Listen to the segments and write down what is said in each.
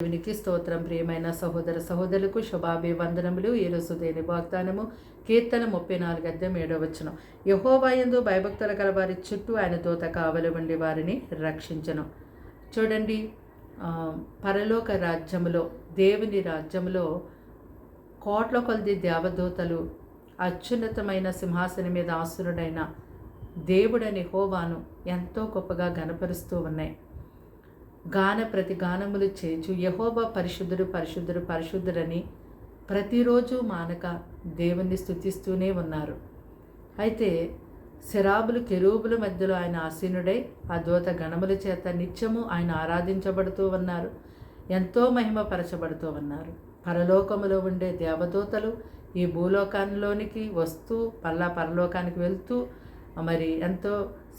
దేవునికి స్తోత్రం. ప్రియమైన సహోదర సహోదరులకు శుభాభివందనములు. ఈరోజు దేని వాగ్దానము కీర్తన 34:7 యెహోవా యందు భయభక్తులు గల వారి చుట్టూ ఆయన దూత కావలి ఉండి వారిని రక్షించను. చూడండి, పరలోక రాజ్యములో, దేవుని రాజ్యములో కోట్ల కొలది దేవదూతలు అత్యున్నతమైన సింహాసనం మీద ఆసీనుడైన దేవుడని యెహోవాను ఎంతో గొప్పగా ఘనపరుస్తూ ఉన్నాయి. ప్రతి గానములు చేచు యెహోవా పరిశుద్ధుడు పరిశుద్ధుడు పరిశుద్ధుడని ప్రతిరోజు మానక దేవుణ్ణి స్తుతిస్తూనే ఉన్నారు. అయితే శరాబులు కెరూబుల మధ్యలో ఆయన ఆసీనుడై ఆ దూత గణముల చేత నిత్యము ఆయన ఆరాధించబడుతూ ఉన్నారు, ఎంతో మహిమపరచబడుతూ ఉన్నారు. పరలోకములో ఉండే దేవదూతలు ఈ భూలోకంలోనికి వస్తూ పరలోకానికి వెళ్తూ మరి ఎంతో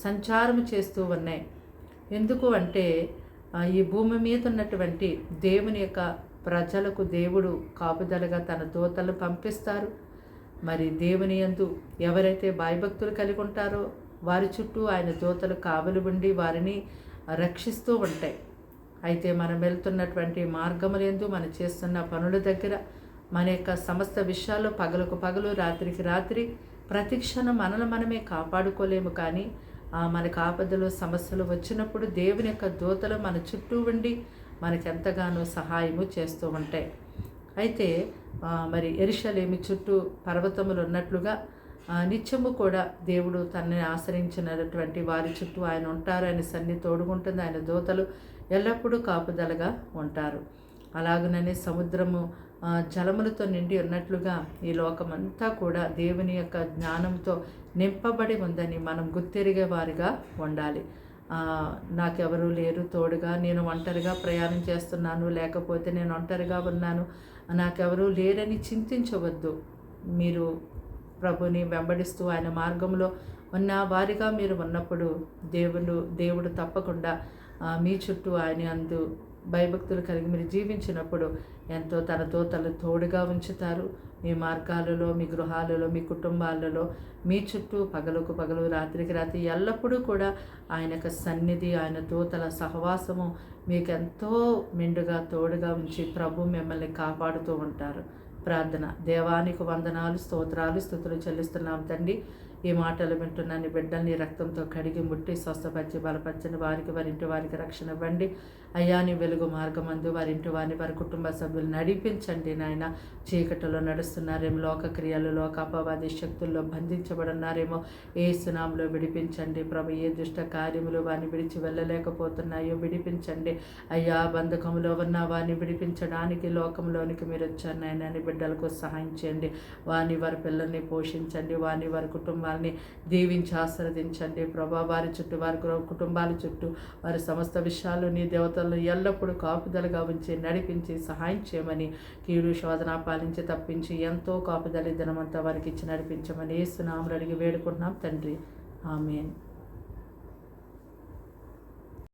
సంచారం చేస్తూ ఉన్నాయి. ఎందుకు అంటే ఈ భూమి మీద ఉన్నటువంటి దేవుని యొక్క ప్రజలకు దేవుడు కాపుదలగా తన దూతలు పంపిస్తారు. మరి దేవుని యందు ఎవరైతే భయభక్తులు కలిగి ఉంటారో వారి చుట్టూ ఆయన దూతలు కావలి ఉండి వారిని రక్షిస్తూ ఉంటాయి. అయితే మనం వెళ్తున్నటువంటి మార్గములందు మనం చేస్తున్న పనుల దగ్గర మన యొక్క సమస్త విషయాల్లో పగలకు పగలు రాత్రికి రాత్రి ప్రతి క్షణం మనమే కాపాడుకోలేము. కానీ మనకు ఆపదలు సమస్యలు వచ్చినప్పుడు దేవుని యొక్క దూతలు మన చుట్టూ ఉండి మనకెంతగానో సహాయము చేస్తూ ఉంటాయి. అయితే మరి యెరూషలేము చుట్టూ పర్వతములు ఉన్నట్లుగా నిత్యము కూడా దేవుడు తనని ఆశ్రయించినటువంటి వారి చుట్టూ ఆయన ఉంటారు. ఆయన సన్నిధి తోడుకుంటుంది. ఆయన దూతలు ఎల్లప్పుడూ కాపుదలగా ఉంటారు. అలాగనే సముద్రము జలములతో నిండి ఉన్నట్లుగా ఈ లోకమంతా కూడా దేవుని యొక్క జ్ఞానంతో నింపబడి ఉందని మనం గుర్తెరిగే వారిగా ఉండాలి. నాకెవరూ లేరు తోడుగా, నేను ఒంటరిగా ప్రయాణం చేస్తున్నాను, లేకపోతే నేను ఒంటరిగా ఉన్నాను, నాకెవరూ లేరని చింతించవద్దు. మీరు ప్రభుని వెంబడిస్తూ ఆయన మార్గంలో ఉన్న వారిగా మీరు ఉన్నప్పుడు దేవుడు తప్పకుండా మీ చుట్టూ ఆయన అందు భయభక్తులు కలిగి మీరు జీవించినప్పుడు ఎంతో తన దూతలు తోడుగా ఉంచుతారు. మీ మార్గాలలో, మీ గృహాలలో, మీ కుటుంబాలలో, మీ చుట్టూ పగలకు పగలు రాత్రికి రాత్రి ఎల్లప్పుడూ కూడా ఆయన యొక్క సన్నిధి, ఆయన దూతల సహవాసము మీకు ఎంతో మెండుగా తోడుగా ఉంచి ప్రభు మిమ్మల్ని కాపాడుతూ ఉంటారు. ప్రార్థన. దేవానికి వందనాలు, స్తోత్రాలు, స్తుతులు చెల్లిస్తున్నాం తండ్రి. ఈ మాటలు వింటున్నాను బిడ్డల్ని రక్తంతో కడిగి ముట్టి స్వస్థపరిచి బలపరచని వారింటి వారికి రక్షణ ఇవ్వండి అయ్యా. నీ వెలుగు మార్గమందు వారింటి వారి కుటుంబ సభ్యులు నడిపించండి నాయన. చీకటిలో నడుస్తున్నారేమో, లోక క్రియలు, లోక అపవాది శక్తుల్లో బంధించబడున్నారేమో, ఏ సునాంలో విడిపించండి ప్రభు. ఏ దుష్ట కార్యములు వారిని విడిచి వెళ్ళలేకపోతున్నాయో విడిపించండి అయ్యా. బంధకములో ఉన్న వారిని విడిపించడానికి లోకంలోనికి మీరు వచ్చారు నాయన. అని బిడ్డలకు సహాయం చేయండి. వారి పిల్లల్ని పోషించండి. వారి కుటుంబాన్ని దీవించి ఆశీర్వదించండి ప్రభా. వారి చుట్టూ, వారి కుటుంబాల చుట్టూ, వారి సమస్త విషయాలు నీ దేవతలను ఎల్లప్పుడూ కాపుదలగా ఉంచి నడిపించి సహాయం చేయమని, కీడు శోధన పాలించి తప్పించి ఎంతో కాపుదల దినమంతా వారికి ఇచ్చి నడిపించమని యేసు నామములో అడిగి వేడుకుంటున్నాం తండ్రి. ఆమేన్.